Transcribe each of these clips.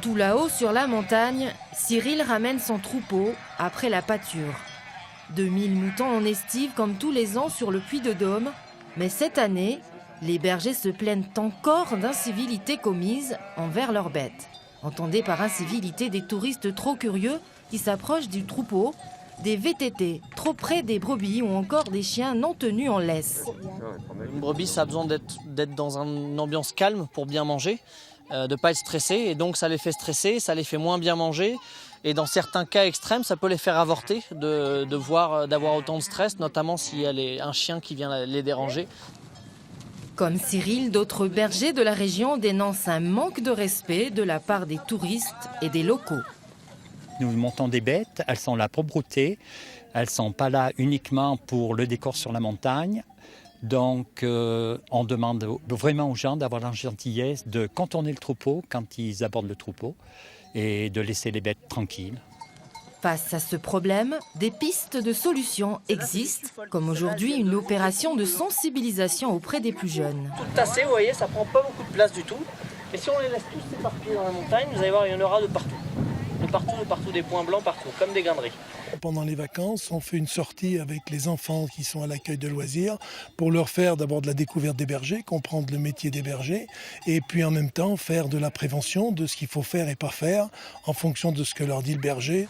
Tout là-haut sur la montagne, Cyril ramène son troupeau après la pâture. 2000 moutons en estive comme tous les ans sur le Puy-de-Dôme. Mais cette année, les bergers se plaignent encore d'incivilités commises envers leurs bêtes. Entendez par incivilité des touristes trop curieux qui s'approchent du troupeau, des VTT trop près des brebis ou encore des chiens non tenus en laisse. Une brebis, ça a besoin d'être dans une ambiance calme pour bien manger, de ne pas être stressé. Et donc ça les fait stresser, ça les fait moins bien manger. Et dans certains cas extrêmes, ça peut les faire avorter d'avoir autant de stress, notamment s'il y a un chien qui vient les déranger. Comme Cyril, d'autres bergers de la région dénoncent un manque de respect de la part des touristes et des locaux. Nous montons des bêtes, elles sont là pour brouter, elles ne sont pas là uniquement pour le décor sur la montagne. Donc on demande vraiment aux gens d'avoir la gentillesse de contourner le troupeau quand ils abordent le troupeau et de laisser les bêtes tranquilles. Face à ce problème, des pistes de solutions existent, comme aujourd'hui une opération de sensibilisation auprès des plus jeunes. Tout tassé, vous voyez, ça prend pas beaucoup de place du tout. Et si on les laisse tous s'éparpiller dans la montagne, vous allez voir, il y en aura de partout. De partout, des points blancs partout, comme des granderies. Pendant les vacances, on fait une sortie avec les enfants qui sont à l'accueil de loisirs pour leur faire d'abord de la découverte des bergers, comprendre le métier des bergers et puis en même temps faire de la prévention de ce qu'il faut faire et pas faire en fonction de ce que leur dit le berger.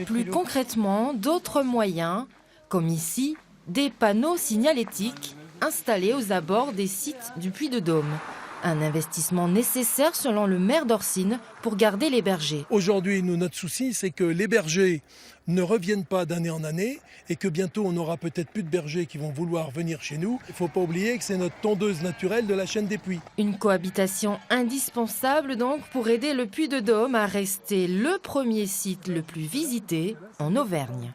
Plus concrètement, d'autres moyens, comme ici, des panneaux signalétiques installés aux abords des sites du Puy-de-Dôme. Un investissement nécessaire selon le maire d'Orsine pour garder les bergers. Aujourd'hui, notre souci, c'est que les bergers ne reviennent pas d'année en année et que bientôt on n'aura peut-être plus de bergers qui vont vouloir venir chez nous. Il ne faut pas oublier que c'est notre tondeuse naturelle de la chaîne des puits. Une cohabitation indispensable donc pour aider le Puy-de-Dôme à rester le premier site le plus visité en Auvergne.